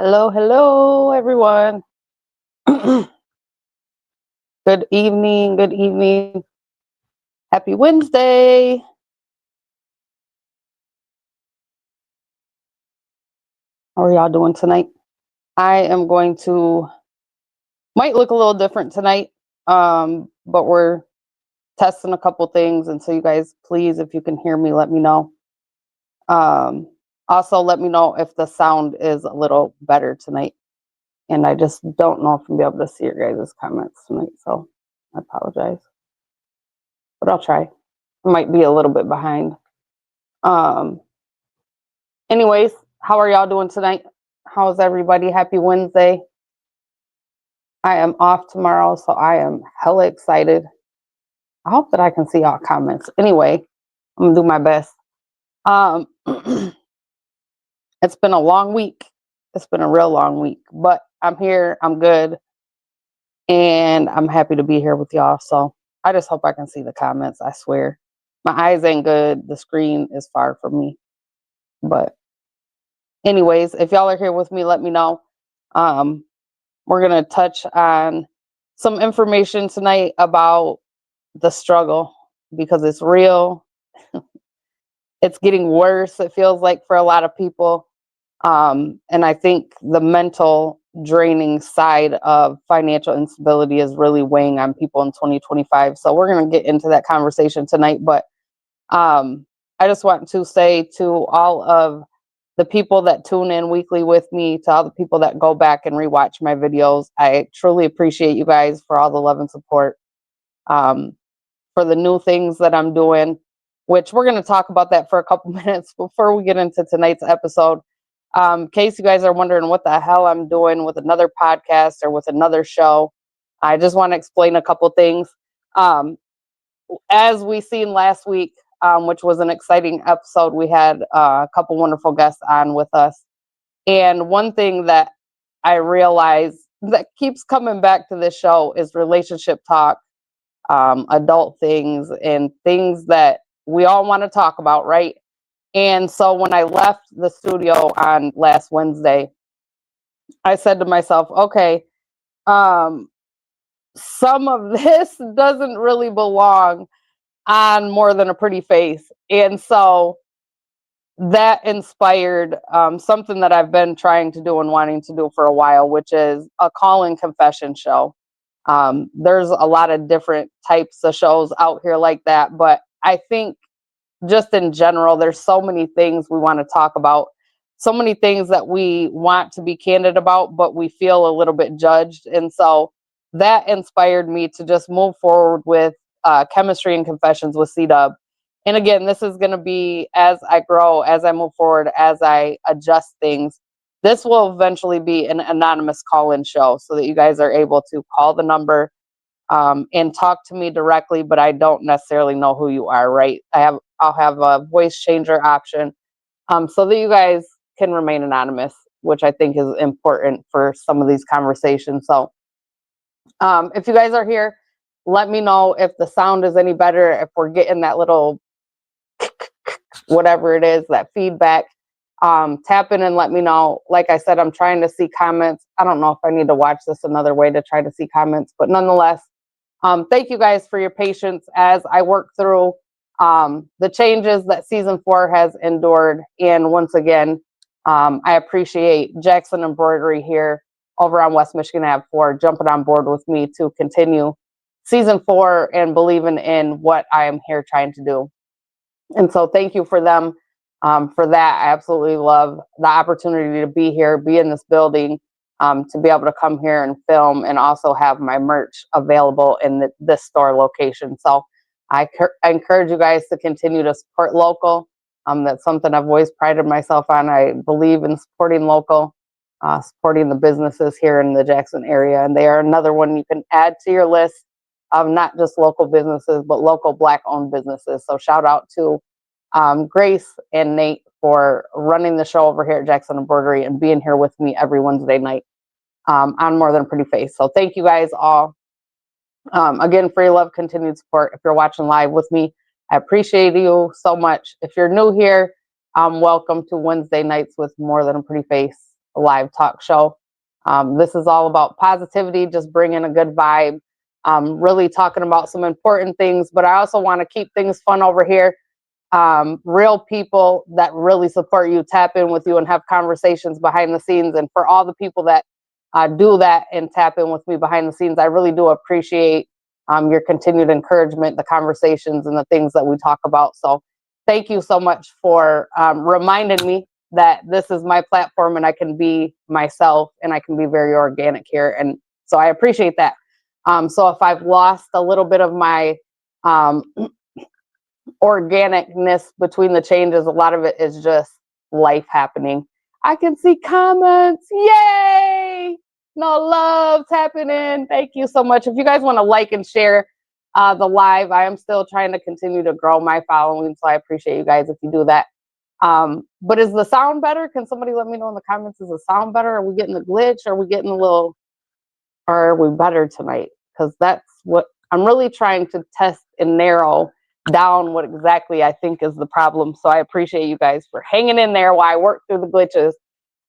Hello, hello, everyone. Good evening, good evening. Happy Wednesday. How are y'all doing tonight? I am going to, might look a little different tonight, but we're testing a couple things. And so, you guys, please, if you can hear me, let me know. Also, let me know if the sound is a little better tonight. And I just don't know if I'm be able to see your guys' comments tonight, so I apologize. But I'll try. I might be a little bit behind. Anyways, how are y'all doing tonight? How's everybody? Happy Wednesday. I am off tomorrow, so I am hella excited. I hope that I can see y'all comments. Anyway, I'm gonna do my best. It's been a long week. It's been a real long week, but I'm here. I'm good, and I'm happy to be here with y'all. So I just hope I can see the comments. I swear, my eyes ain't good. The screen is far from me, but anyways, if y'all are here with me, let me know. We're going to touch on some information tonight about the struggle because it's real. It's getting worse, it feels like, for a lot of people. And I think the mental draining side of financial instability is really weighing on people in 2025. So we're going to get into that conversation tonight. But I just want to say to all of the people that tune in weekly with me, to all the people that go back and rewatch my videos, I truly appreciate you guys for all the love and support. For the new things that I'm doing, which we're going to talk about that for a couple minutes before we get into tonight's episode. In case you guys are wondering what the hell I'm doing with another podcast or with another show, I just want to explain a couple things. As we seen last week, which was an exciting episode, we had a couple wonderful guests on with us. And one thing that I realize that keeps coming back to this show is relationship talk, adult things, and things that we all want to talk about, right? And so when I left the studio on last Wednesday, I said to myself, okay, some of this doesn't really belong on More Than a Pretty Face. And so that inspired something that I've been trying to do and wanting to do for a while, which is a call-in confession show. There's a lot of different types of shows out here like that, but I think just in general, there's so many things we want to talk about, so many things that we want to be candid about, but we feel a little bit judged. And so that inspired me to just move forward with Chemistry and Confessions with C-Dub. And again, this is going to be as I grow, as I move forward, as I adjust things. This will eventually be an anonymous call-in show so that you guys are able to call the number and talk to me directly, but I don't necessarily know who you are, right? I'll have a voice changer option so that you guys can remain anonymous, which I think is important for some of these conversations. So if you guys are here, let me know if the sound is any better, if we're getting that little whatever it is, that feedback. Tap in and let me know. Like I said, I'm trying to see comments. I don't know if I need to watch this another way to try to see comments, but nonetheless, thank you guys for your patience as I work through the changes that season 4 has endured. And once again, I appreciate Jackson Embroidery here over on West Michigan Ave for jumping on board with me to continue season 4 and believing in what I am here trying to do. And so thank you for them. For that, I absolutely love the opportunity to be here, be in this building, to be able to come here and film and also have my merch available in this store location. So I encourage you guys to continue to support local. That's something I've always prided myself on. I believe in supporting local, supporting the businesses here in the Jackson area. And they are another one you can add to your list of not just local businesses, but local Black-owned businesses. So shout out to Grace and Nate for running the show over here at Jackson Embroidery and being here with me every Wednesday night on More Than a Pretty Face. So thank you guys all. Again, free love, continued support. If you're watching live with me, I appreciate you so much. If you're new here, welcome to Wednesday nights with More Than a Pretty Face, a live talk show. This is all about positivity, just bringing a good vibe, really talking about some important things, but I also want to keep things fun over here. Real people that really support you, tap in with you and have conversations behind the scenes. And for all the people that do that and tap in with me behind the scenes, I really do appreciate your continued encouragement, the conversations and the things that we talk about. So thank you so much for reminding me that this is my platform and I can be myself and I can be very organic here. And so I appreciate that. So if I've lost a little bit of my organicness between the changes, a lot of it is just life happening. I can see comments. Yay! No love tapping in. Thank you so much. If you guys want to like and share the live, I am still trying to continue to grow my following, so I appreciate you guys if you do that. But is the sound better? Can somebody let me know in the comments? Is the sound better? Are we getting the glitch? Are we getting a little, or are we better tonight? Because that's what I'm really trying to test and narrow down what exactly I think is the problem. So I appreciate you guys for hanging in there while I work through the glitches.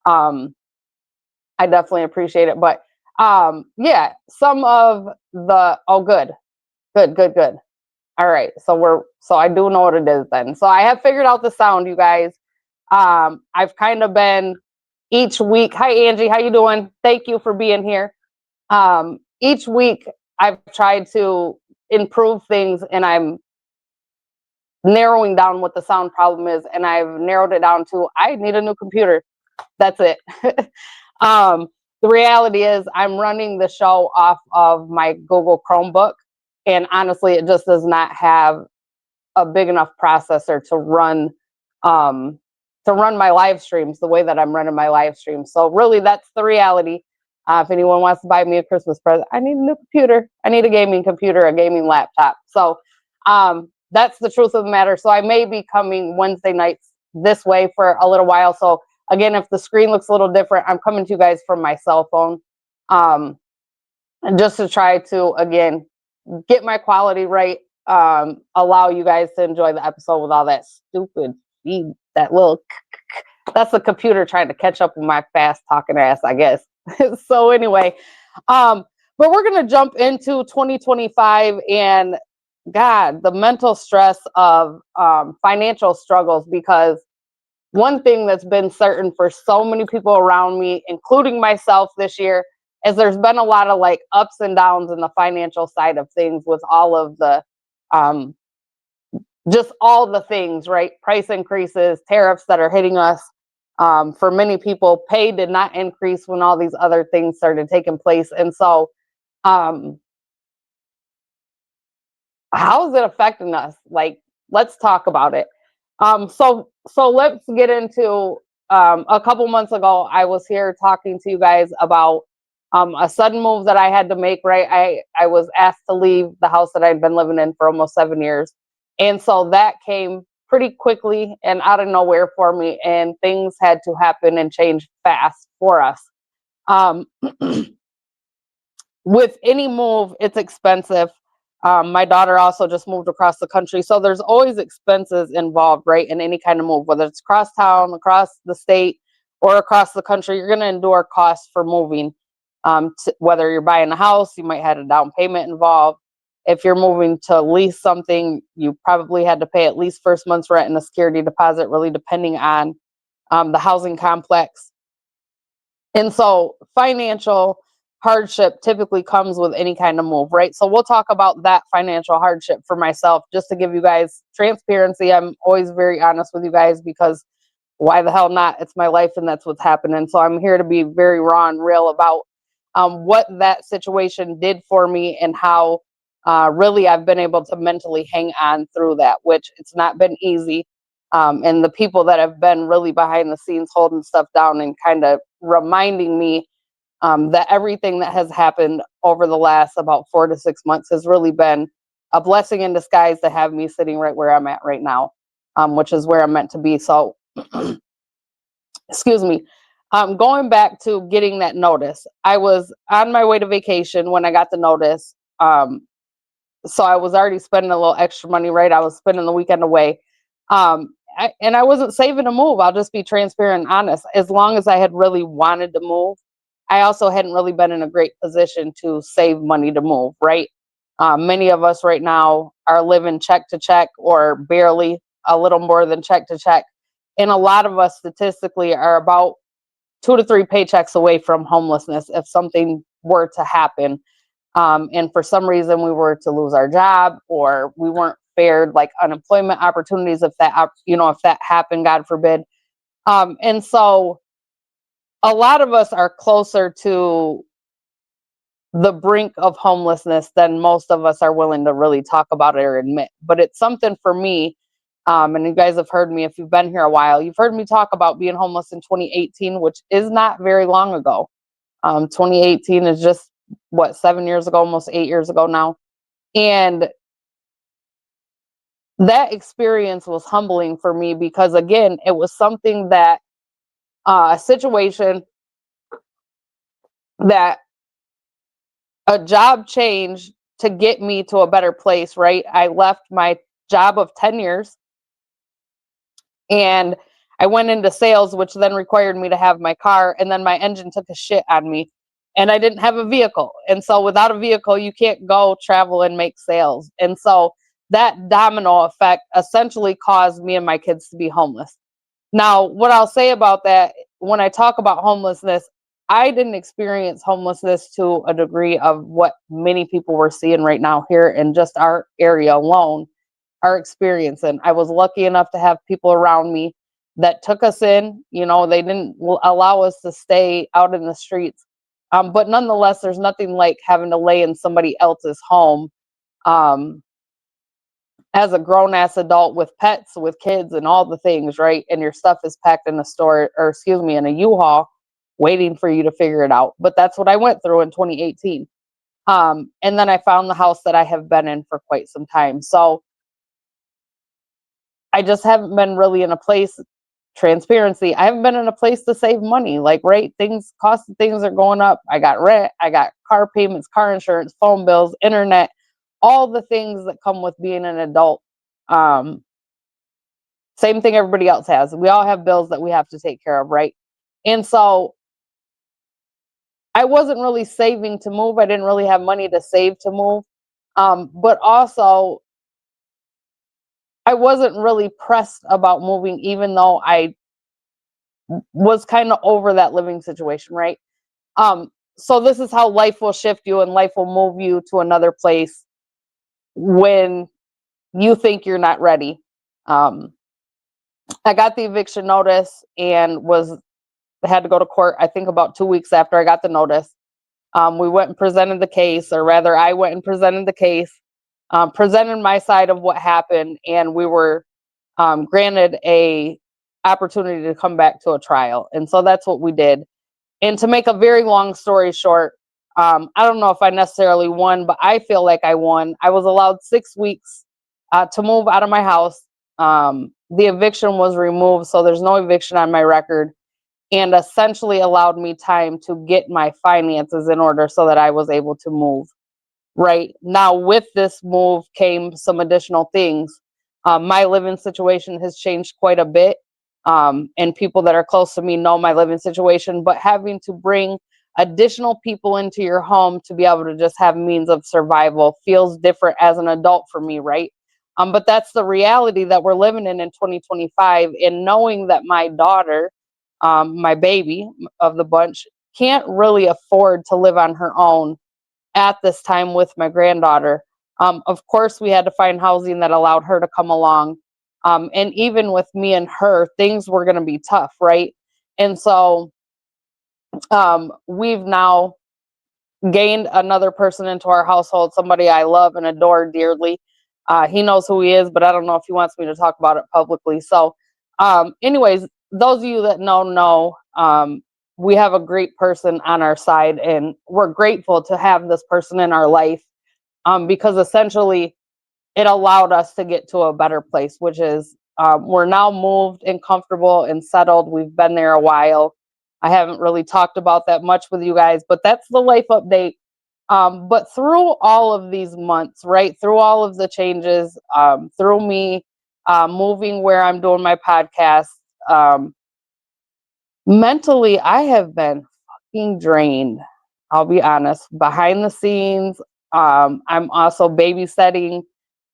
I definitely appreciate it. But yeah, some of the, oh, good. All right. So I do know what it is then. So I have figured out the sound, you guys. I've kind of been each week. Hi, Angie. How you doing? Thank you for being here. Each week I've tried to improve things and I'm narrowing down what the sound problem is, and I've narrowed it down to I need a new computer. That's it. The reality is I'm running the show off of my Google Chromebook, and honestly, it just does not have a big enough processor to run my live streams the way that I'm running my live streams. So really, that's the reality. If anyone wants to buy me a Christmas present, I need a new computer. I need a gaming computer, a gaming laptop. So that's the truth of the matter. So I may be coming Wednesday nights this way for a little while. So again, if the screen looks a little different, I'm coming to you guys from my cell phone, just to try to, again, get my quality right, allow you guys to enjoy the episode with all that stupid feed, that little, that's the computer trying to catch up with my fast talking ass, I guess. So anyway, but we're going to jump into 2025 and God, the mental stress of financial struggles, because one thing that's been certain for so many people around me, including myself this year, is there's been a lot of like ups and downs in the financial side of things with all of the, just all the things, right? Price increases, tariffs that are hitting us. For many people, pay did not increase when all these other things started taking place. And so, how is it affecting us? Like, let's talk about it. So let's get into, a couple months ago, I was here talking to you guys about a sudden move that I had to make, right? I was asked to leave the house that I'd been living in for almost 7 years. And so that came pretty quickly and out of nowhere for me. And things had to happen and change fast for us. With any move, it's expensive. My daughter also just moved across the country. So there's always expenses involved, right? In any kind of move, whether it's across town, across the state, or across the country, you're going to endure costs for moving. Whether you're buying a house, you might have a down payment involved. If you're moving to lease something, you probably had to pay at least first month's rent and a security deposit, really depending on the housing complex. And so financial hardship typically comes with any kind of move, right? So we'll talk about that financial hardship for myself, just to give you guys transparency. I'm always very honest with you guys because why the hell not? It's my life and that's what's happening. So I'm here to be very raw and real about what that situation did for me and how really I've been able to mentally hang on through that, which it's not been easy. And the people that have been really behind the scenes holding stuff down and kind of reminding me that everything that has happened over the last about 4 to 6 months has really been a blessing in disguise to have me sitting right where I'm at right now, which is where I'm meant to be. So, excuse me. Going back to getting that notice, I was on my way to vacation when I got the notice. So I was already spending a little extra money, right? I was spending the weekend away. And I wasn't saving to move. I'll just be transparent and honest. As long as I had really wanted to move, I also hadn't really been in a great position to save money to move, right? Many of us right now are living check to check or barely a little more than check to check. And a lot of us statistically are about 2 to 3 paychecks away from homelessness if something were to happen. And for some reason we were to lose our job or we weren't fared like unemployment opportunities if that if that happened, God forbid. And so a lot of us are closer to the brink of homelessness than most of us are willing to really talk about it or admit. But it's something for me. And you guys have heard me, if you've been here a while, you've heard me talk about being homeless in 2018, which is not very long ago. 2018 is just what, 7 years ago, almost 8 years ago now. And that experience was humbling for me because, again, it was something that a situation that a job change to get me to a better place, right? I left my job of 10 years and I went into sales, which then required me to have my car, and then my engine took a shit on me and I didn't have a vehicle. And so without a vehicle, you can't go travel and make sales. And so that domino effect essentially caused me and my kids to be homeless. Now, what I'll say about that, when I talk about homelessness, I didn't experience homelessness to a degree of what many people we're seeing right now here in just our area alone are experiencing. I was lucky enough to have people around me that took us in. They didn't allow us to stay out in the streets. But nonetheless, there's nothing like having to lay in somebody else's home um, as a grown ass adult with pets, with kids, and all the things, right? And your stuff is packed in a store, or excuse me, in a U-Haul, waiting for you to figure it out. But that's what I went through in 2018. And then I found the house that I have been in for quite some time. So I just haven't been really in a place, transparency, I haven't been in a place to save money. Like, right, cost of things are going up. I got rent, I got car payments, car insurance, phone bills, internet, all the things that come with being an adult. Um, Same thing everybody else has. We all have bills that we have to take care of, right? And so I wasn't really saving to move. I didn't really have money to save to move. But also, I wasn't really pressed about moving, even though I was kind of over that living situation, right? So this is how life will shift you and life will move you to another place when you think you're not ready. Um, I got the eviction notice and had to go to court, I think about 2 weeks after I got the notice. We went and presented the case, or rather, I went and presented the case, presented my side of what happened, and we were granted a opportunity to come back to a trial. And so that's what we did. And to make a very long story short, I don't know if I necessarily won, but I feel like I won. I was allowed 6 weeks to move out of my house. The eviction was removed, so there's no eviction on my record, and essentially allowed me time to get my finances in order so that I was able to move. Right now, with this move came some additional things. My living situation has changed quite a bit. And people that are close to me know my living situation, but having to bring additional people into your home to be able to just have means of survival feels different as an adult for me, right? But that's the reality that we're living in 2025. And knowing that my daughter, my baby of the bunch, can't really afford to live on her own at this time with my granddaughter. Of course, we had to find housing that allowed her to come along. And even with me and her, things were going to be tough, right? And so we've now gained another person into our household, somebody I love and adore dearly. He knows who he is, but I don't know if he wants me to talk about it publicly. So, anyways, those of you that know, we have a great person on our side, and we're grateful to have this person in our life, because essentially it allowed us to get to a better place, which is we're now moved and comfortable and settled. We've been there a while. I haven't really talked about that much with you guys, but that's the life update. But through all of these months, right, through all of the changes, through me moving where I'm doing my podcast, um, mentally, I have been fucking drained. I'll be honest. Behind the scenes, I'm also babysitting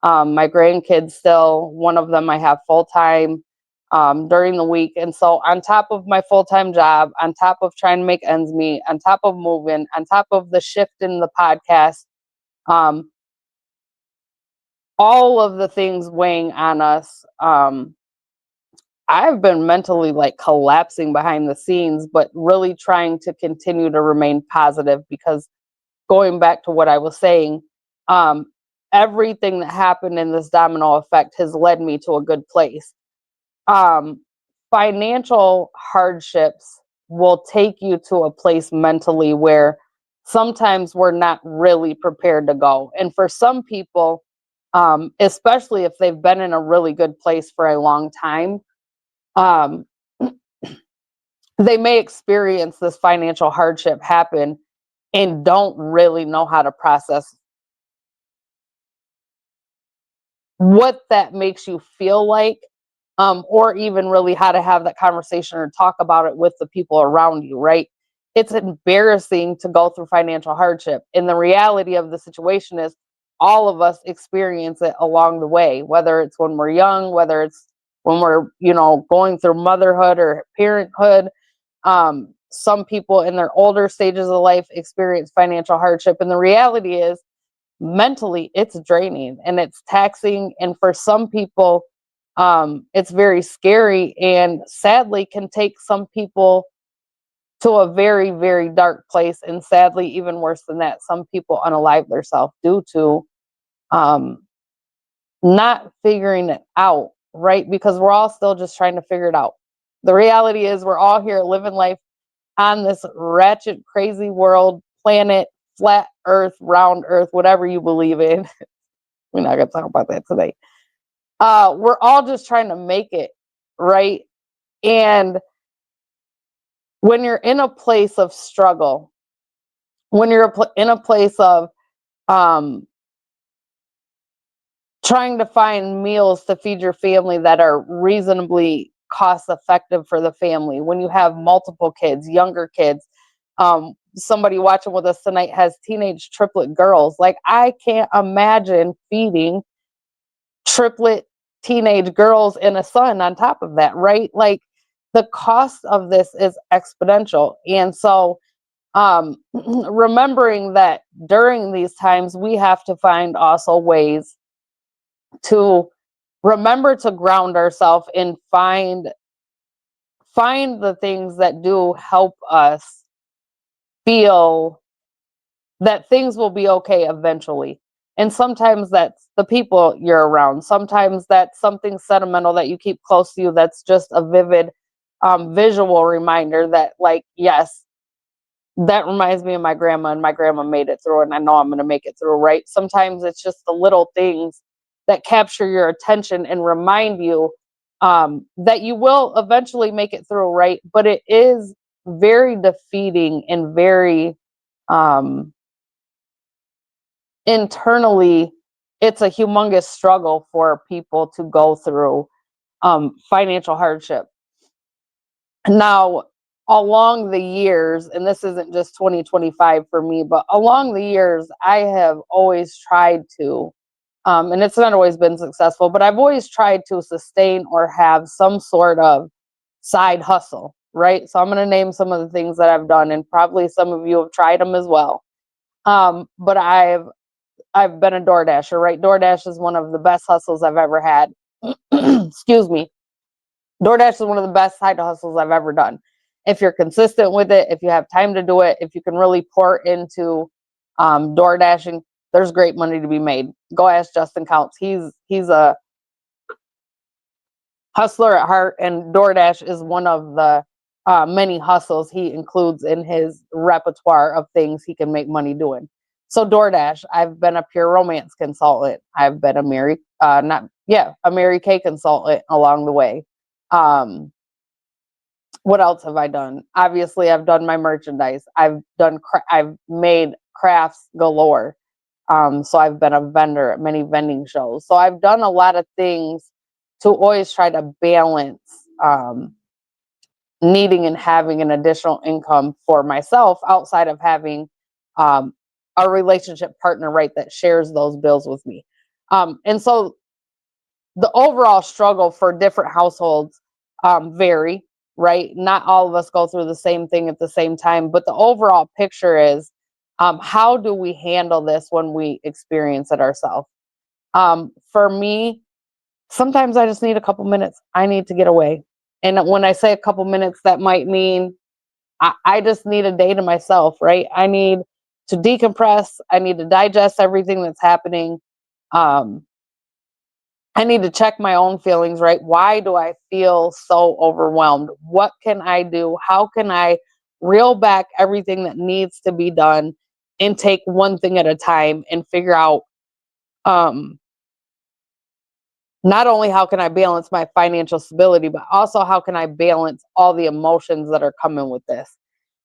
my grandkids still. One of them I have full time during the week. And so, on top of my full time job, on top of trying to make ends meet, on top of moving, on top of the shift in the podcast, um, all of the things weighing on us. I've been mentally like collapsing behind the scenes, but really trying to continue to remain positive because going back to what I was saying, um, everything that happened in this domino effect has led me to a good place. Um, Financial hardships will take you to a place mentally where sometimes we're not really prepared to go. And for some people, especially if they've been in a really good place for a long time, um, they may experience this financial hardship happen and don't really know how to process what that makes you feel like, or even really how to have that conversation or talk about it with the people around you, right? It's embarrassing to go through financial hardship. And the reality of the situation is all of us experience it along the way, whether it's when we're young, whether it's when we're, going through motherhood or parenthood. Some people in their older stages of life experience financial hardship. And the reality is, mentally it's draining and it's taxing, and for some people it's very scary, and sadly can take some people to a very, very dark place, and sadly even worse than that, some people unalive themselves due to um not figuring it out, right? Because we're all still just trying to figure it out. The reality is we're all here living life on this ratchet crazy world, planet, flat earth, round earth, whatever you believe in. We're not going to talk about that today. We're all just trying to make it, right? And when you're in a place of struggle, when you're in a place of um, trying to find meals to feed your family that are reasonably cost effective for the family, when you have multiple kids, younger kids, somebody watching with us tonight has teenage triplet girls. Like, I can't imagine feeding triplet teenage girls and a son on top of that, right? Like, the cost of this is exponential. And so remembering that during these times we have to find also ways to remember to ground ourselves and find the things that do help us feel that things will be okay eventually. And sometimes that's the people you're around. Sometimes that's something sentimental that you keep close to you that's just a vivid visual reminder that, like, yes, that reminds me of my grandma, and my grandma made it through, and I know I'm going to make it through, right? Sometimes it's just the little things that capture your attention and remind you that you will eventually make it through, right? But it is very defeating and very um, internally, it's a humongous struggle for people to go through financial hardship. Now, along the years, and this isn't just 2025 for me, but along the years, I have always tried to, and it's not always been successful, but I've always tried to sustain or have some sort of side hustle, right? So I'm going to name some of the things that I've done, and probably some of you have tried them as well. But I've been a DoorDasher, right? DoorDash is one of the best hustles I've ever had. Excuse me. DoorDash is one of the best side hustles I've ever done. If you're consistent with it, if you have time to do it, if you can really pour into DoorDashing, there's great money to be made. Go ask Justin Counts. He's a hustler at heart, and DoorDash is one of the many hustles he includes in his repertoire of things he can make money doing. So DoorDash, I've been a pure romance consultant. I've been a Mary Kay consultant along the way. Um, what else have I done? Obviously, I've done my merchandise. I've made crafts galore. So I've been a vendor at many vending shows. So I've done a lot of things to always try to balance needing and having an additional income for myself outside of having um, a relationship partner, right, that shares those bills with me. And so the overall struggle for different households vary, right? Not all of us go through the same thing at the same time, but the overall picture is how do we handle this when we experience it ourselves? For me, sometimes I just need a couple minutes. I need to get away. And when I say a couple minutes, that might mean I just need a day to myself, right? I need to decompress. I need to digest everything that's happening. Um, I need to check my own feelings, right? Why do I feel so overwhelmed? What can I do? How can I reel back everything that needs to be done and take one thing at a time and figure out um, not only how can I balance my financial stability, but also how can I balance all the emotions that are coming with this.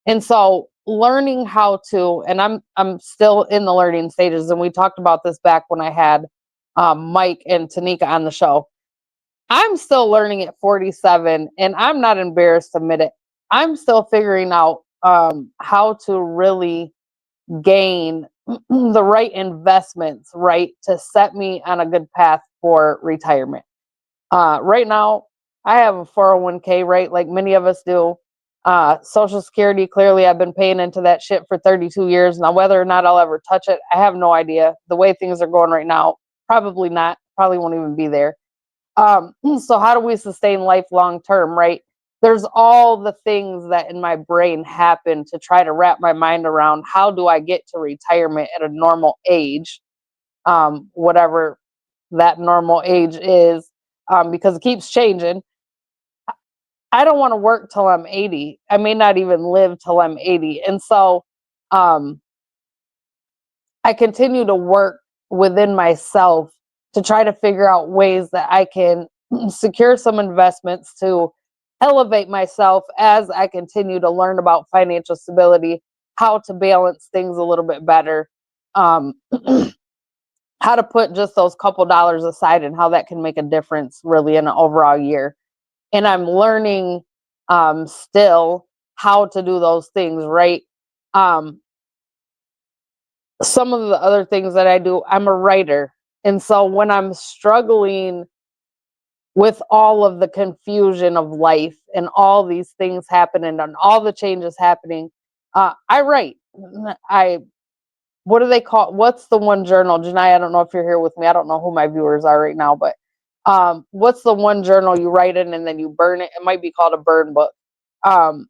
And so learning how to, and I'm still in the learning stages, and we talked about this back when I had Mike and Tanika on the show. I'm still learning at 47, and I'm not embarrassed to admit it. I'm still figuring out how to really gain the right investments, right, to set me on a good path for retirement. Right now, I have a 401k, right, like many of us do. Social Security, clearly, I've been paying into that shit for 32 years. Now, whether or not I'll ever touch it, I have no idea. The way things are going right now, probably not. Probably won't even be there. So how do we sustain life long term, right? There's all the things that in my brain happen to try to wrap my mind around how do I get to retirement at a normal age, whatever that normal age is, because it keeps changing. I don't want to work till I'm 80. I may not even live till I'm 80. And so um, I continue to work within myself to try to figure out ways that I can secure some investments to elevate myself as I continue to learn about financial stability, how to balance things a little bit better, um, how to put just those couple dollars aside and how that can make a difference really in an overall year. And I'm learning still how to do those things, right? Um, some of the other things that I do, I'm a writer. And so when I'm struggling with all of the confusion of life and all these things happening and all the changes happening, I write. I what do they call what's the one journal? Janai, I don't know if you're here with me. I don't know who my viewers are right now, but what's the one journal you write in and then you burn it? It might be called a burn book. Um,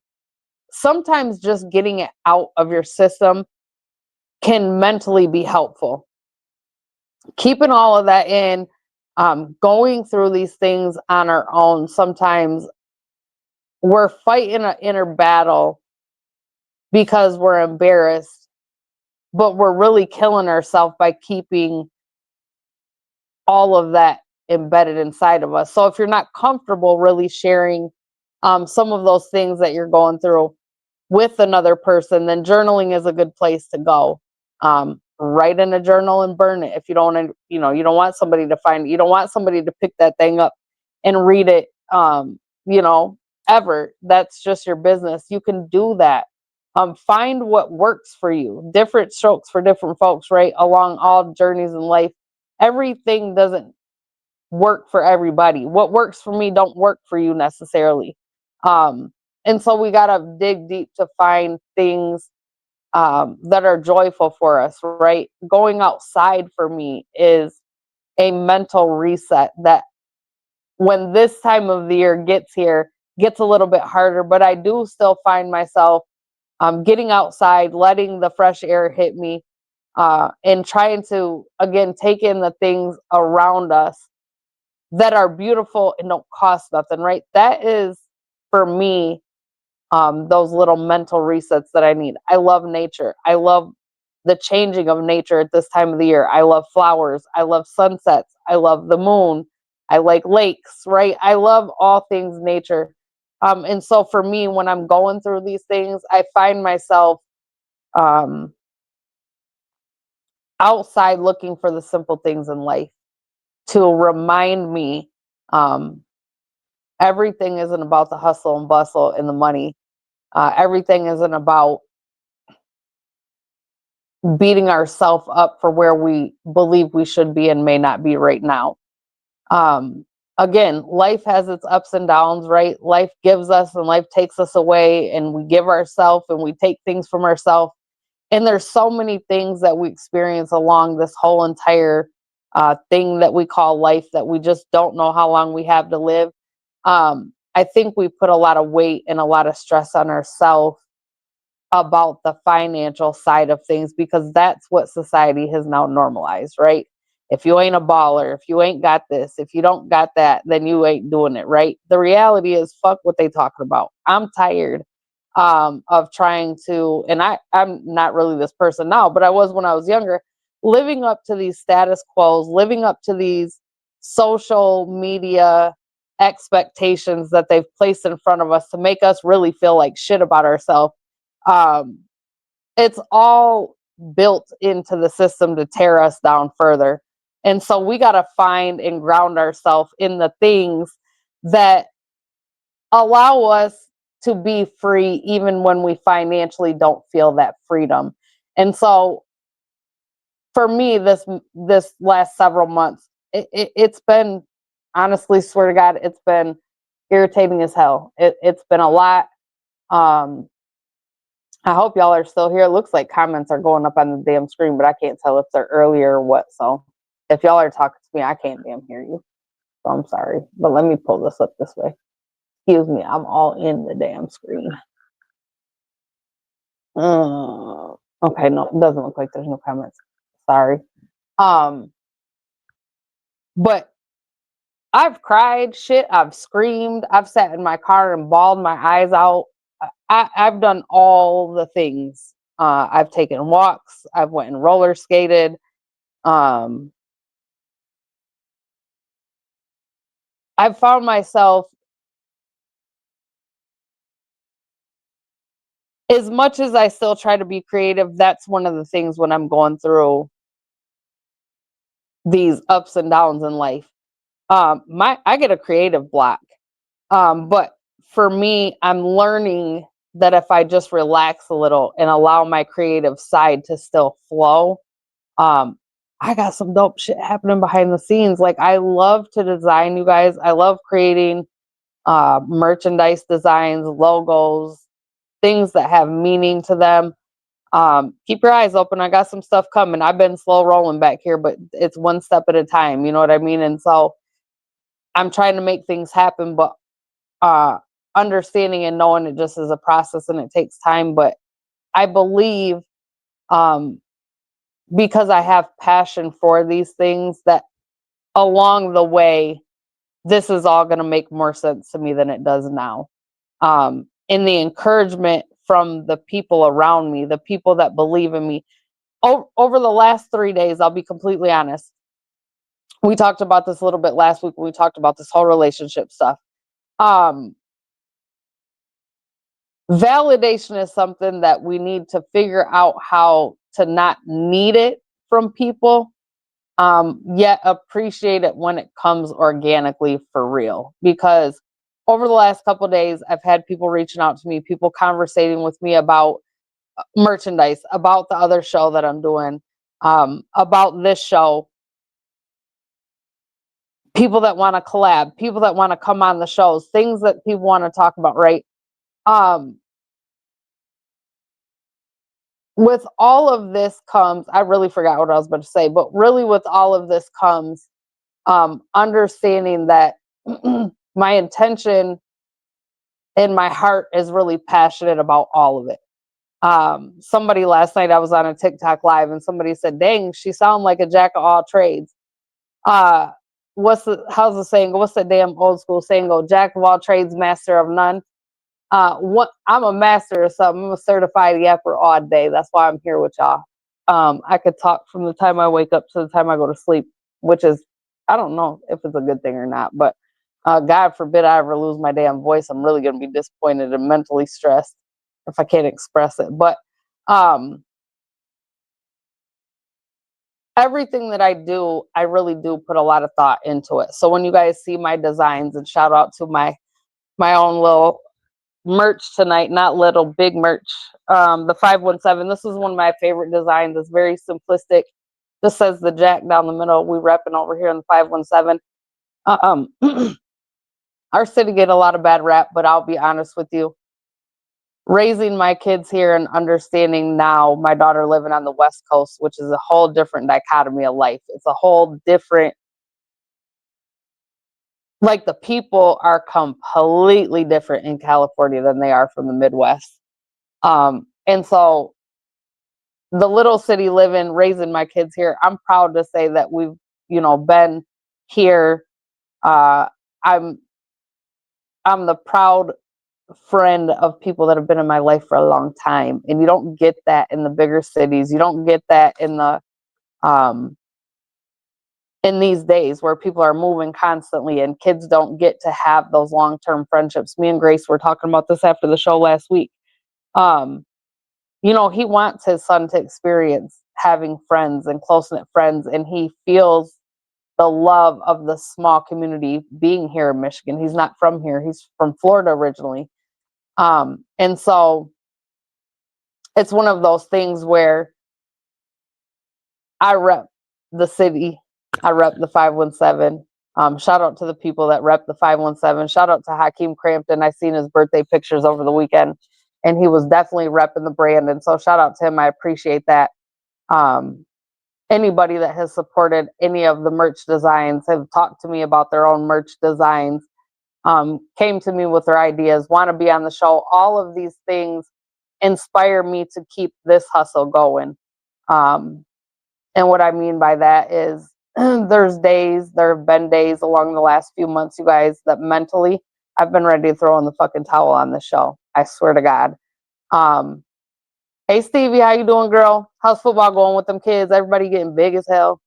Sometimes just getting it out of your system can mentally be helpful. Keeping all of that in, going through these things on our own, sometimes we're fighting an inner battle because we're embarrassed, but we're really killing ourselves by keeping all of that embedded inside of us. So if you're not comfortable really sharing some of those things that you're going through with another person, then journaling is a good place to go. Write in a journal and burn it. If you don't, you don't want somebody to find it. You don't want somebody to pick that thing up and read it, you know, ever. That's just your business. You can do that. Find what works for you. Different strokes for different folks, right? Along all journeys in life. Everything doesn't work for everybody. What works for me don't work for you necessarily. Um, And so we got to dig deep to find things that are joyful for us, right? Going outside for me is a mental reset that when this time of the year gets here, gets a little bit harder, but I do still find myself getting outside, letting the fresh air hit me, and trying to, again, take in the things around us that are beautiful and don't cost nothing, right? That is, for me, those little mental resets that I need. I love nature. I love the changing of nature at this time of the year. I love flowers. I love sunsets. I love the moon. I like lakes, right? I love all things nature. And so for me, when I'm going through these things, I find myself um, outside looking for the simple things in life to remind me um, everything isn't about the hustle and bustle and the money. Everything isn't about beating ourselves up for where we believe we should be and may not be right now. Um, Again, life has its ups and downs, right? Life gives us and life takes us away, and we give ourselves and we take things from ourselves. And there's so many things that we experience along this whole entire thing that we call life that we just don't know how long we have to live. I think we put a lot of weight and a lot of stress on ourselves about the financial side of things because that's what society has now normalized, right? If you ain't a baller, if you ain't got this, if you don't got that, then you ain't doing it, right? The reality is, fuck what they talking about. I'm tired of trying to, and I'm not really this person now, but I was when I was younger, living up to these status quos, living up to these social media expectations that they've placed in front of us to make us really feel like shit about ourselves. um, it's all built into the system to tear us down further. And so we got to find and ground ourselves in the things that allow us to be free, even when we financially don't feel that freedom. And so for me, this last several months, it's been, honestly, swear to God, it's been irritating as hell. It's been a lot. Um, I hope y'all are still here. It looks like comments are going up on the damn screen, but I can't tell if they're earlier or what. So if y'all are talking to me, I can't damn hear you. So I'm sorry. But let me pull this up this way. Excuse me, I'm all in the damn screen. Okay, no, it doesn't look like there's no comments. Sorry. Um, but I've cried shit, I've screamed, I've sat in my car and bawled my eyes out. I've done all the things. I've taken walks, I've went and roller skated. Um, I've found myself, as much as I still try to be creative, that's one of the things when I'm going through these ups and downs in life. I get a creative block. But for me, I'm learning that if I just relax a little and allow my creative side to still flow, um, I got some dope shit happening behind the scenes. Like, I love to design, you guys. I love creating merchandise designs, logos, things that have meaning to them. Keep your eyes open. I got some stuff coming. I've been slow rolling back here, but it's one step at a time. You know what I mean? And so I'm trying to make things happen, but uh, understanding and knowing it just is a process and it takes time. But I believe, um, because I have passion for these things, that along the way, this is all going to make more sense to me than it does now. In the encouragement from the people around me, the people that believe in me. Over the last 3 days, I'll be completely honest. We talked about this a little bit last week when we talked about this whole relationship stuff. Um, Validation is something that we need to figure out how to not need it from people, yet appreciate it when it comes organically for real. Because over the last couple of days, I've had people reaching out to me, people conversating with me about merchandise, about the other show that I'm doing, about this show, people that want to collab, people that want to come on the shows, things that people want to talk about, right? Um, with all of this comes, I really forgot what I was about to say, but really with all of this comes understanding that my intention and my heart is really passionate about all of it. Somebody last night, I was on a TikTok live and somebody said, dang, she sounds like a jack of all trades. Uh, how's the saying? What's the damn old school saying? Go, jack of all trades, master of none. What I'm a master of something. I'm a certified yapper all day. That's why I'm here with y'all. I could talk from the time I wake up to the time I go to sleep, which is, I don't know if it's a good thing or not, but God forbid I ever lose my damn voice. I'm really going to be disappointed and mentally stressed if I can't express it. But um, everything that I do, I really do put a lot of thought into it. So when you guys see my designs, and shout out to my own little merch tonight, not little, big merch. The 517, this is one of my favorite designs. It's very simplistic. This says the jack down the middle. We repping over here in the 517. Our city get a lot of bad rap, but I'll be honest with you. Raising my kids here and understanding now my daughter living on the West Coast, which is a whole different dichotomy of life. It's a whole different, like the people are completely different in California than they are from the Midwest. And so the little city living, raising my kids here, I'm proud to say that we've, been here. Uh, I'm I'm the proud friend of people that have been in my life for a long time, and you don't get that in the bigger cities. You don't get that um, in these days where people are moving constantly, and kids don't get to have those long term friendships. Me and Grace were talking about this after the show last week. Um, he wants his son to experience having friends and close knit friends, and he feels the love of the small community being here in Michigan. He's not from here, he's from Florida originally. And so it's one of those things where I rep the city, I rep the 517. Shout out to the people that rep the 517. Shout out to Hakeem Crampton. I seen his birthday pictures over the weekend, and he was definitely repping the brand. And so shout out to him. I appreciate that. Um, Anybody that has supported any of the merch designs, have talked to me about their own merch designs, came to me with their ideas, want to be on the show. All of these things inspire me to keep this hustle going. Um, and what I mean by that is there have been days along the last few months, you guys, that mentally I've been ready to throw in the fucking towel on the show. I swear to God. Um, Hey Stevie, how you doing, girl? How's football going with them kids? Everybody getting big as hell.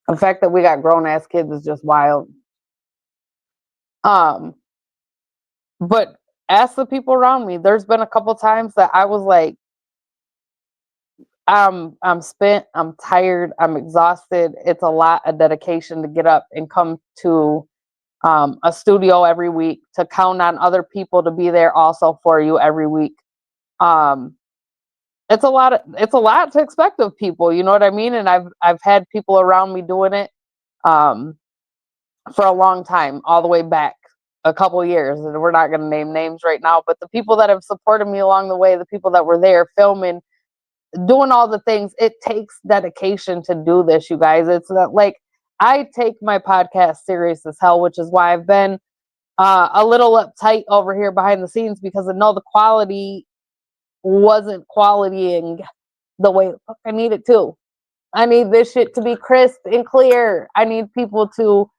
The fact that we got grown ass kids is just wild. Um, but ask the people around me. There's been a couple times that I was like, I'm spent, I'm tired, I'm exhausted. It's a lot of dedication to get up and come to a studio every week, to count on other people to be there also for you every week. Um, it's a lot to expect of people, you know what I mean? And I've had people around me doing it um for a long time, all the way back a couple years, and we're not going to name names right now, but the people that have supported me along the way, the people that were there filming, doing all the things, it takes dedication to do this, you guys. It's not like I take my podcast serious as hell, which is why I've been a little uptight over here behind the scenes, because I know the quality wasn't qualitying the way I need it to. I need this shit to be crisp and clear. I need people to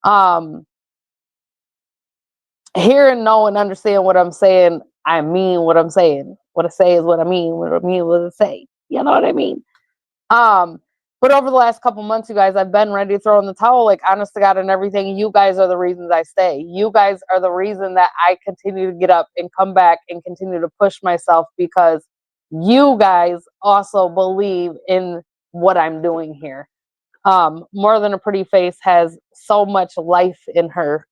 um hear and know and understand what I'm saying. I mean what I'm saying. What I say is what I mean. What I mean what I say. You know what I mean? Um, but over the last couple months, you guys, I've been ready to throw in the towel, like honest to God, and everything. You guys are the reasons I stay. You guys are the reason that I continue to get up and come back and continue to push myself, because you guys also believe in what I'm doing here. More Than a Pretty Face has so much life in her.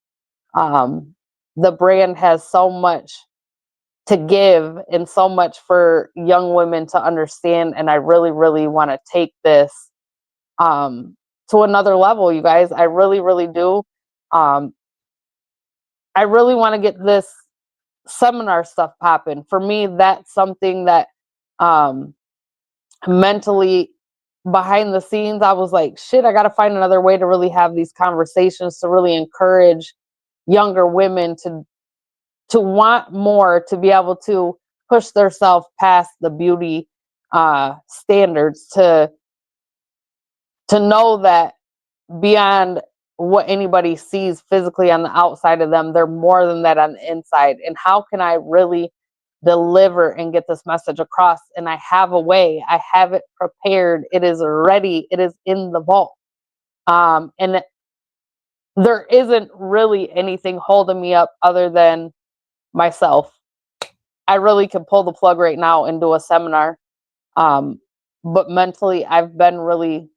Um, the brand has so much to give and so much for young women to understand. And I really, really want to take this to another level, you guys. I really, really do. Um, I really want to get this seminar stuff popping. For me, that's something that mentally behind the scenes, I was like, shit, I got to find another way to really have these conversations, to really encourage younger women to want more, to be able to push themselves past the beauty standards, to know that beyond what anybody sees physically on the outside of them, they're more than that on the inside. And how can I really deliver and get this message across? And I have a way. I have it prepared. It is ready. It is in the vault. And there isn't really anything holding me up other than myself. I really could pull the plug right now and do a seminar. But mentally, I've been really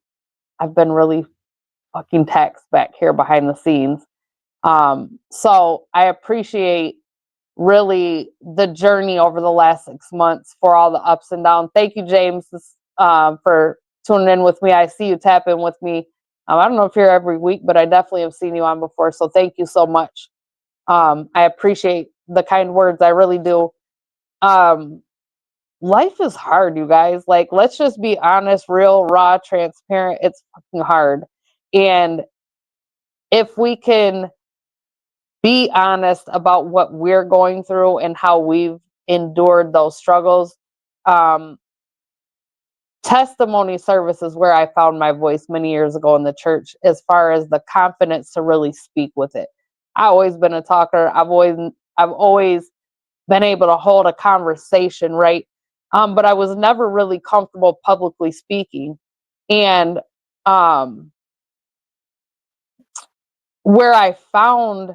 fucking taxed back here behind the scenes. So I appreciate really the journey over the last 6 months, for all the ups and downs. Thank you, James, for tuning in with me. I see you tap in with me. I don't know if you're every week, but I definitely have seen you on before. So thank you so much. I appreciate the kind words. I really do. Life is hard, you guys. Like, let's just be honest, real, raw, transparent. It's fucking hard. And if we can be honest about what we're going through and how we've endured those struggles, testimony service is where I found my voice many years ago in the church, as far as the confidence to really speak with it. I've always been a talker. I've always been able to hold a conversation, right? But I was never really comfortable publicly speaking. And where I found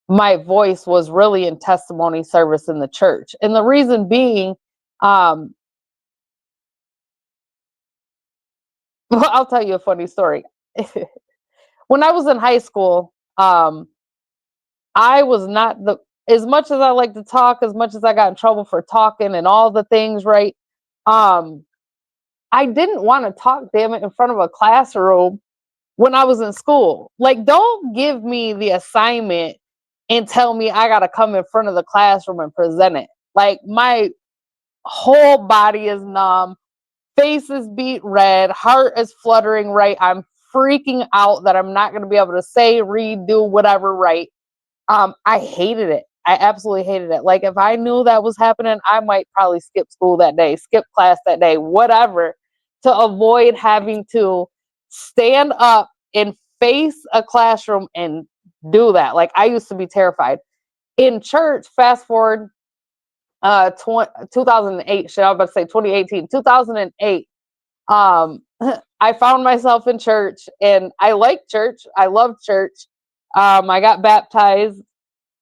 my voice was really in testimony service in the church. And the reason being, well, I'll tell you a funny story. When I was in high school, I was not as much as I like to talk, as much as I got in trouble for talking and all the things, right? I didn't want to talk, damn it, in front of a classroom when I was in school. Like, don't give me the assignment and tell me I got to come in front of the classroom and present it. Like, my whole body is numb, face is beat red, heart is fluttering, right? I'm freaking out that I'm not going to be able to say, read, do whatever, right? I hated it. I absolutely hated it. Like, if I knew that was happening, I might probably skip school that day, skip class that day, whatever, to avoid having to stand up and face a classroom and do that. Like, I used to be terrified. In church, fast forward 2008, should I was about to say 2018, 2008. I found myself in church, and I liked church. I loved church. I got baptized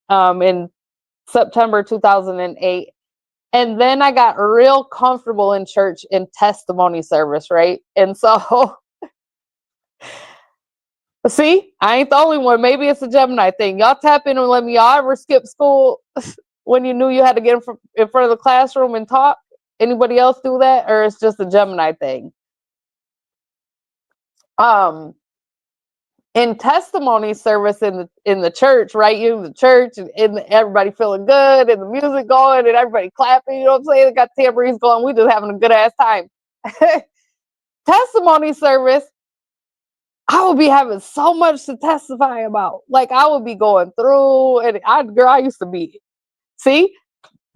in September 2008. And then I got real comfortable in church in testimony service, right? And so, see, I ain't the only one. Maybe it's a Gemini thing. Y'all tap in and let me. Y'all ever skip school when you knew you had to get in front of the classroom and talk? Anybody else do that, or it's just a Gemini thing? In testimony service in the church, right? You in the church, and everybody feeling good, and the music going, and everybody clapping. You know what I'm saying? They got tambourines going. We just having a good ass time. Testimony service, I would be having so much to testify about. Like, I would be going through, and I used to be. See,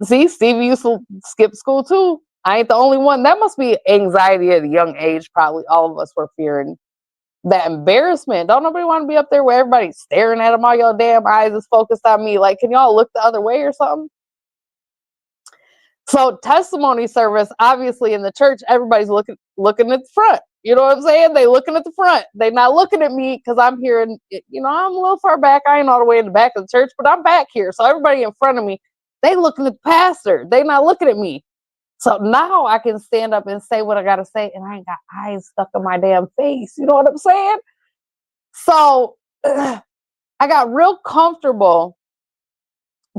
Stevie used to skip school too. I ain't the only one. That must be anxiety at a young age. Probably all of us were fearing that embarrassment. Don't nobody want to be up there where everybody's staring at them, all your damn eyes is focused on me. Like, can y'all look the other way or something? So testimony service, obviously in the church, everybody's looking at the front. You know what I'm saying? They looking at the front. They not looking at me because I'm here, and I'm a little far back. I ain't all the way in the back of the church, but I'm back here. So everybody in front of me, they looking at the pastor. They not looking at me. So now I can stand up and say what I got to say, and I ain't got eyes stuck in my damn face. You know what I'm saying? So I got real comfortable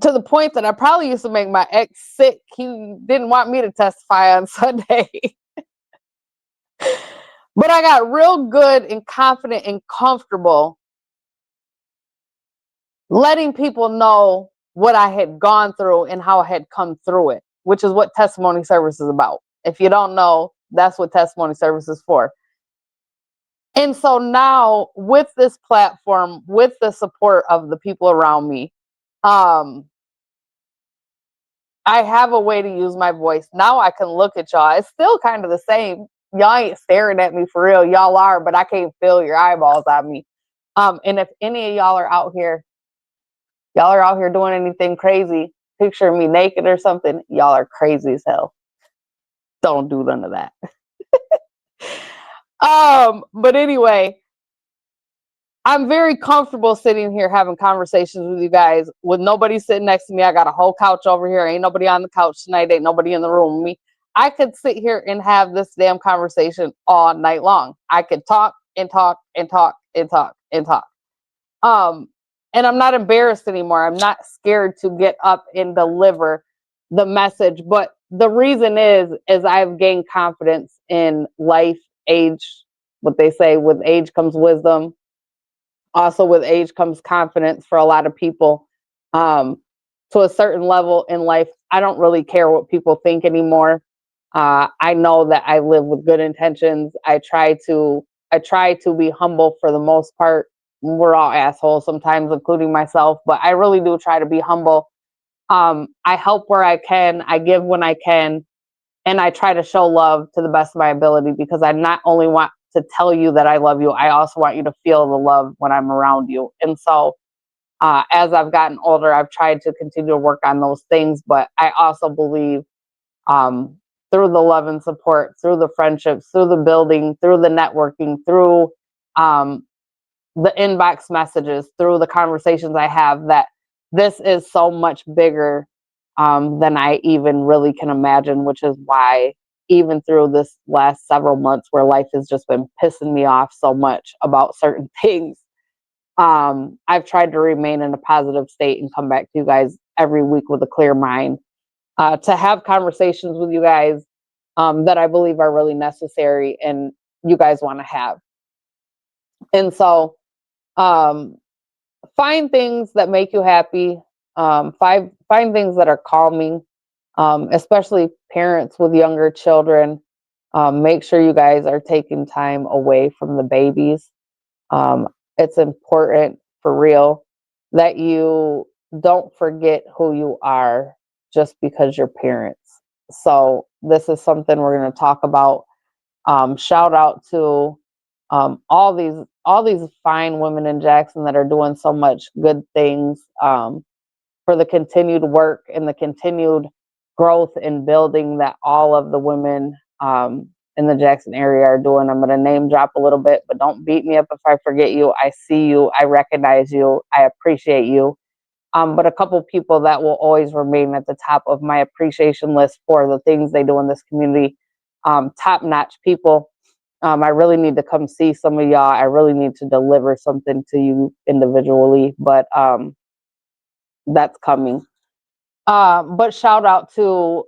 to the point that I probably used to make my ex sick. He didn't want me to testify on Sunday. But I got real good and confident and comfortable letting people know what I had gone through and how I had come through it, which is what testimony service is about. If you don't know, that's what testimony service is for. And so now with this platform, with the support of the people around me, I have a way to use my voice. Now I can look at y'all. It's still kind of the same. Y'all ain't staring at me for real. Y'all are, but I can't feel your eyeballs on me. And if any of y'all are out here doing anything crazy, picture me naked or something, y'all are crazy as hell. Don't do none of that. But anyway, I'm very comfortable sitting here having conversations with you guys with nobody sitting next to me. I got a whole couch over here. Ain't nobody on the couch tonight. Ain't nobody in the room with me. I could sit here and have this damn conversation all night long. I could talk and talk and talk and talk and talk. And I'm not embarrassed anymore. I'm not scared to get up and deliver the message. But the reason is I've gained confidence in life, age, what they say, with age comes wisdom. Also with age comes confidence for a lot of people. To a certain level in life, I don't really care what people think anymore. I know that I live with good intentions. I try to be humble for the most part. We're all assholes sometimes, including myself, but I really do try to be humble. I help where I can, I give when I can, and I try to show love to the best of my ability, because I not only want to tell you that I love you, I also want you to feel the love when I'm around you. And so as I've gotten older, I've tried to continue to work on those things, but I also believe through the love and support, through the friendships, through the building, through the networking, through the inbox messages, through the conversations I have, that this is so much bigger than I even really can imagine, which is why even through this last several months where life has just been pissing me off so much about certain things, I've tried to remain in a positive state and come back to you guys every week with a clear mind, to have conversations with you guys that I believe are really necessary and you guys want to have. And so find things that make you happy. Find things that are calming, especially parents with younger children. Make sure you guys are taking time away from the babies. It's important for real that you don't forget who you are just because you're parents. So this is something we're going to talk about. Shout out to all these fine women in Jackson that are doing so much good things, for the continued work and the continued growth and building that all of the women in the Jackson area are doing. I'm going to name drop a little bit, but don't beat me up if I forget you. I see you. I recognize you. I appreciate you. But a couple people that will always remain at the top of my appreciation list for the things they do in this community. Top-notch people. I really need to come see some of y'all. I really need to deliver something to you individually, but that's coming. But shout out to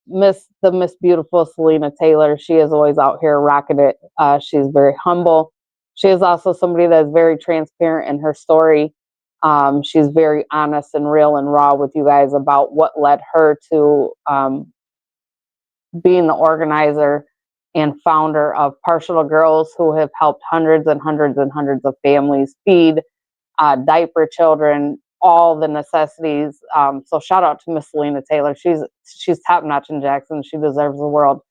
Miss Beautiful Selena Taylor. She is always out here rocking it. She's very humble. She is also somebody that is very transparent in her story. She's very honest and real and raw with you guys about what led her to being the organizer and founder of Partial Girls, who have helped hundreds and hundreds and hundreds of families feed, diaper children, all the necessities. So shout out to Miss Selena Taylor. She's top notch in Jackson. She deserves the world.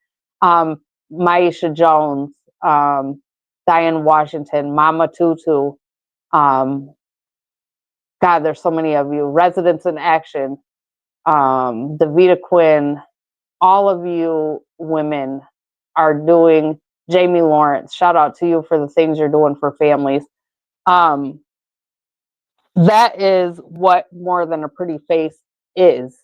Maisha Jones, Diane Washington, Mama Tutu. God, there's so many of you. Residents in Action, Davita Quinn. All of you women are doing. Jamie Lawrence, shout out to you for the things you're doing for families. That is what More Than a Pretty Face is.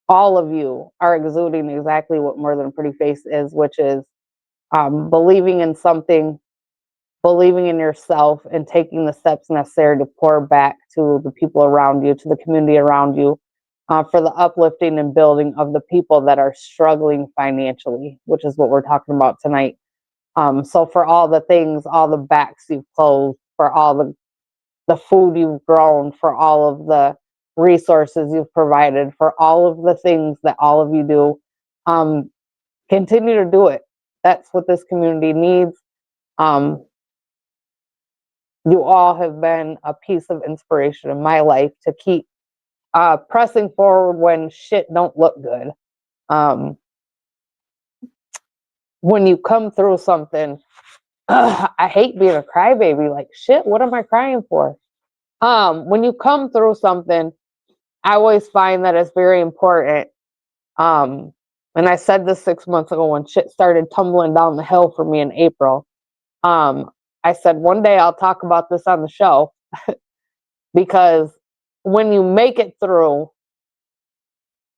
All of you are exuding exactly what More Than a Pretty Face is, which is believing in something, believing in yourself, and taking the steps necessary to pour back to the people around you, to the community around you, for the uplifting and building of the people that are struggling financially, which is what we're talking about tonight. So for all the things, all the backs you've closed, for all the food you've grown, for all of the resources you've provided, for all of the things that all of you do. Continue to do it. That's what this community needs. You all have been a piece of inspiration in my life to keep pressing forward when shit don't look good. When you come through something, I hate being a crybaby. Like, shit, what am I crying for? When you come through something, I always find that it's very important. And I said this 6 months ago when shit started tumbling down the hill for me in April. I said, one day I'll talk about this on the show because when you make it through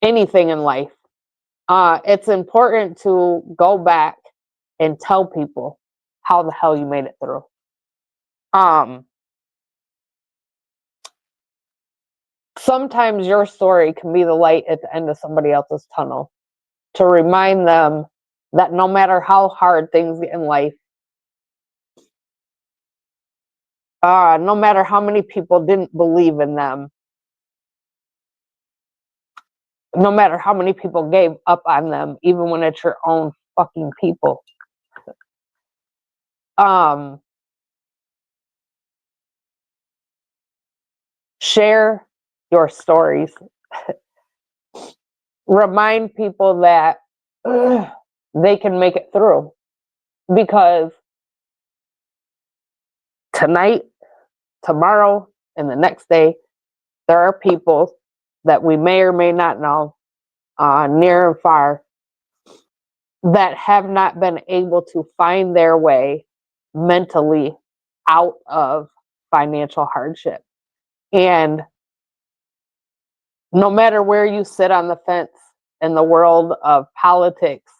anything in life, it's important to go back and tell people how the hell you made it through. Sometimes your story can be the light at the end of somebody else's tunnel, to remind them that no matter how hard things get in life, no matter how many people didn't believe in them, no matter how many people gave up on them, even when it's your own fucking people. Share your stories. Remind people that they can make it through, because tonight, tomorrow, and the next day, there are people that we may or may not know, near and far, that have not been able to find their way mentally out of financial hardship. And no matter where you sit on the fence in the world of politics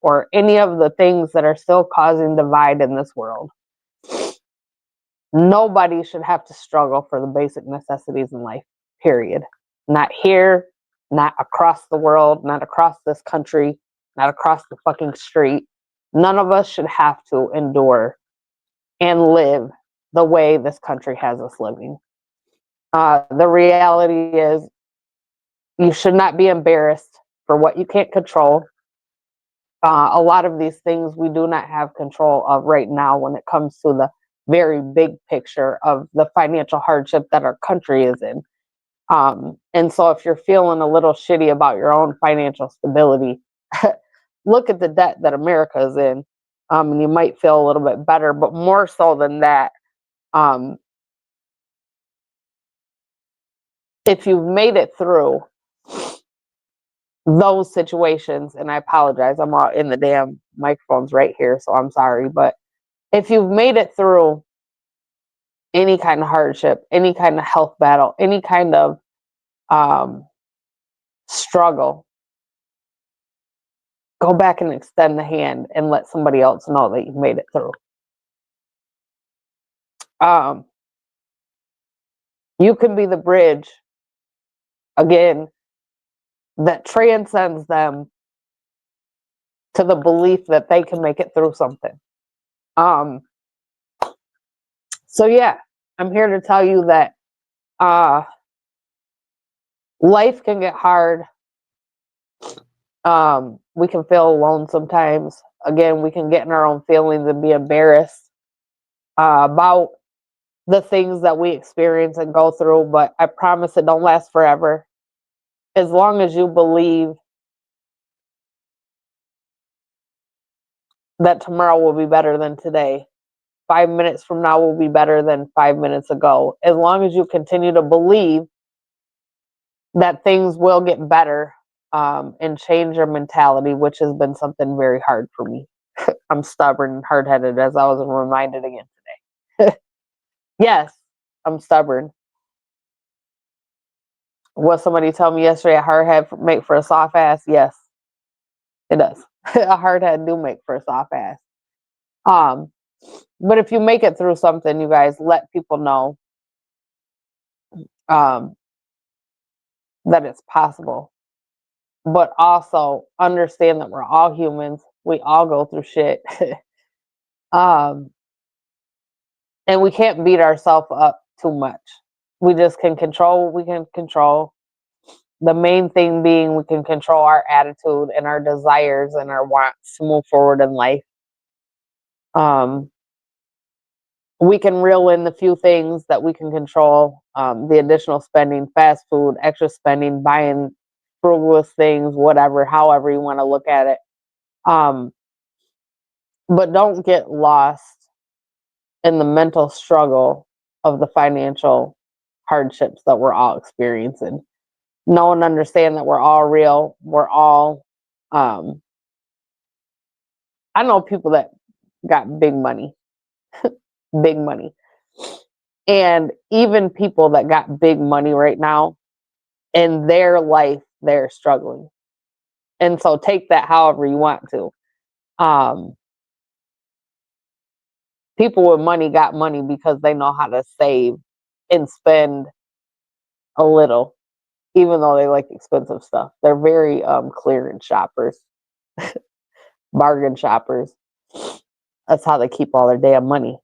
or any of the things that are still causing divide in this world, nobody should have to struggle for the basic necessities in life, period. Not here, not across the world, not across this country, not across the fucking street. None of us should have to endure and live the way this country has us living. The reality is, you should not be embarrassed for what you can't control. A lot of these things we do not have control of right now when it comes to the very big picture of the financial hardship that our country is in. And so if you're feeling a little shitty about your own financial stability, look at the debt that America is in, and you might feel a little bit better. But more so than that, if you've made it through those situations, and I apologize, I'm all in the damn microphones right here, so I'm sorry, but if you've made it through any kind of hardship, any kind of health battle, any kind of struggle, go back and extend the hand and let somebody else know that you've made it through. You can be the bridge, again, that transcends them to the belief that they can make it through something. So yeah, I'm here to tell you that life can get hard. We can feel alone sometimes. Again, we can get in our own feelings and be embarrassed about the things that we experience and go through, but I promise it don't last forever. As long as you believe that tomorrow will be better than today, 5 minutes from now will be better than 5 minutes ago. As long as you continue to believe that things will get better, and change your mentality, which has been something very hard for me. I'm stubborn and hard-headed, as I was reminded again today. Yes, I'm stubborn. What somebody told me yesterday, a hard head make for a soft ass. Yes, it does. A hard head do make for a soft ass. But if you make it through something, you guys, let people know that it's possible. But also understand that we're all humans. We all go through shit. And we can't beat ourselves up too much, We just can control what we can control. The main thing being we can control our attitude and our desires and our wants to move forward in life. We can reel in the few things that we can control, the additional spending, fast food, extra spending, buying frivolous things, whatever, however you want to look at it. But don't get lost in the mental struggle of the financial hardships that we're all experiencing. Know and understand that we're all real. We're all, I know people that got big money, big money. And even people that got big money right now, in their life, they're struggling. And so take that however you want to. People with money got money because they know how to save and spend a little, even though they like expensive stuff. They're very clearance shoppers, bargain shoppers. That's how they keep all their damn money.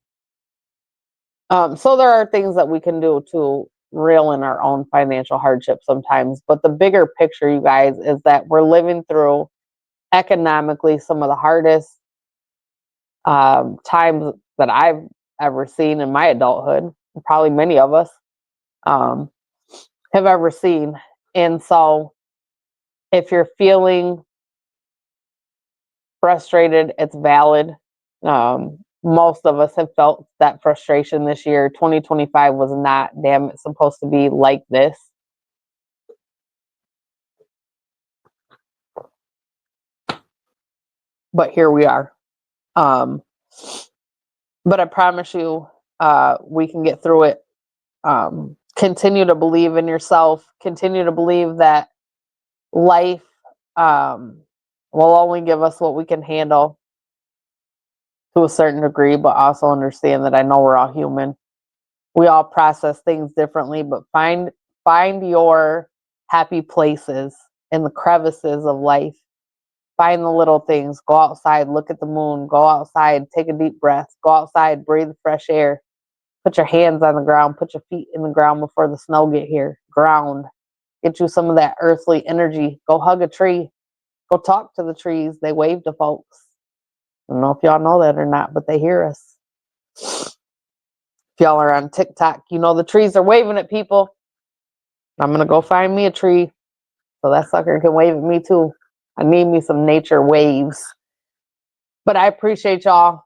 So there are things that we can do to reel in our own financial hardship sometimes. But the bigger picture, you guys, is that we're living through economically some of the hardest times that I've ever seen in my adulthood. Probably many of us have ever seen. And so if you're feeling frustrated, it's valid. Most of us have felt that frustration this year. 2025 was not, damn, it's supposed to be like this. But here we are. But I promise you, we can get through it. Continue to believe in yourself. Continue to believe that life will only give us what we can handle to a certain degree, but also understand that I know we're all human. We all process things differently, but find your happy places in the crevices of life. Find the little things. Go outside, look at the moon. Go outside, take a deep breath. Go outside, breathe fresh air. Put your hands on the ground. Put your feet in the ground before the snow get here. Ground. Get you some of that earthly energy. Go hug a tree. Go talk to the trees. They wave to folks. I don't know if y'all know that or not, but they hear us. If y'all are on TikTok, you know the trees are waving at people. I'm going to go find me a tree so that sucker can wave at me too. I need me some nature waves. But I appreciate y'all.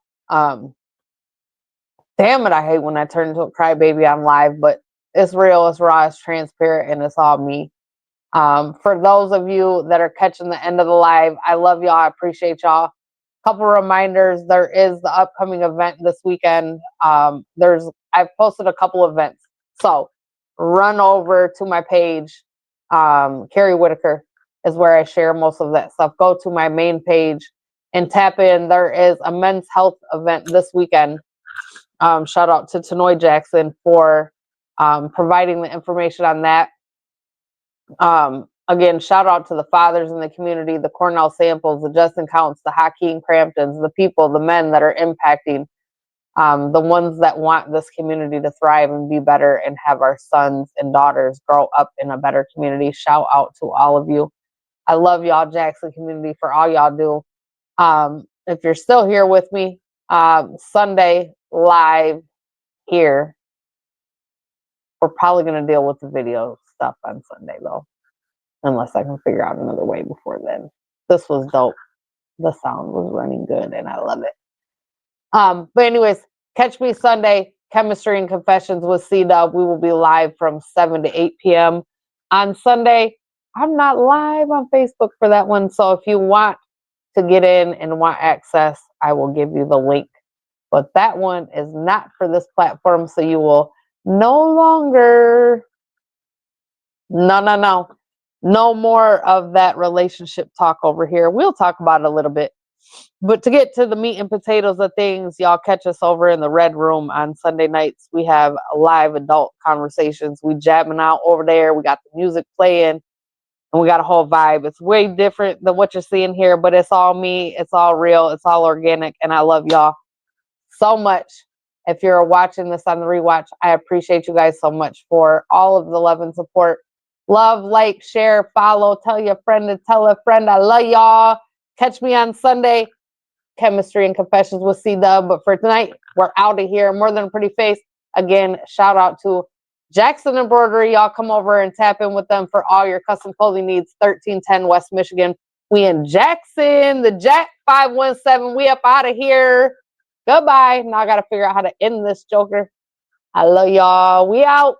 Damn it, I hate when I turn into a crybaby on live, but it's real, it's raw, it's transparent, and it's all me. For those of you that are catching the end of the live, I love y'all. I appreciate y'all. Couple reminders: there is the upcoming event this weekend. I've posted a couple events, so run over to my page. Carrie Whitaker is where I share most of that stuff. Go to my main page and tap in. There is a men's health event this weekend. Shout out to Tanoy Jackson for providing the information on that. Again, shout out to the fathers in the community, the Cornell Samples, the Justin Counts, the Hakeem Cramptons, the people, the men that are impacting, the ones that want this community to thrive and be better and have our sons and daughters grow up in a better community. Shout out to all of you. I love y'all, Jackson community, for all y'all do. If you're still here with me, Sunday live here. We're probably going to deal with the video stuff on Sunday, though, unless I can figure out another way before then. This was dope. The sound was running good, and I love it. But anyways, catch me Sunday, Chemistry and Confessions with C-Dub. We will be live from 7 to 8 p.m. on Sunday. I'm not live on Facebook for that one, so if you want to get in and want access, I will give you the link. But that one is not for this platform, so you will no longer, no more of that relationship talk over here. We'll talk about it a little bit. But to get to the meat and potatoes of things, y'all catch us over in the Red Room on Sunday nights. We have live adult conversations. We jamming out over there. We got the music playing, and we got a whole vibe. It's way different than what you're seeing here, but it's all me. It's all real. It's all organic, and I love y'all so much. If you're watching this on the rewatch, I appreciate you guys so much for all of the love and support. Love, like, share, follow, tell your friend to tell a friend. I love y'all. Catch me on Sunday. Chemistry and Confessions with C-Dub. But for tonight, we're out of here. More Than a Pretty Face. Again, shout out to Jackson Embroidery. Y'all come over and tap in with them for all your custom clothing needs. 1310 West Michigan. We in Jackson. The Jack 517. We up out of here. Goodbye. Now I got to figure out how to end this joker. I love y'all. We out.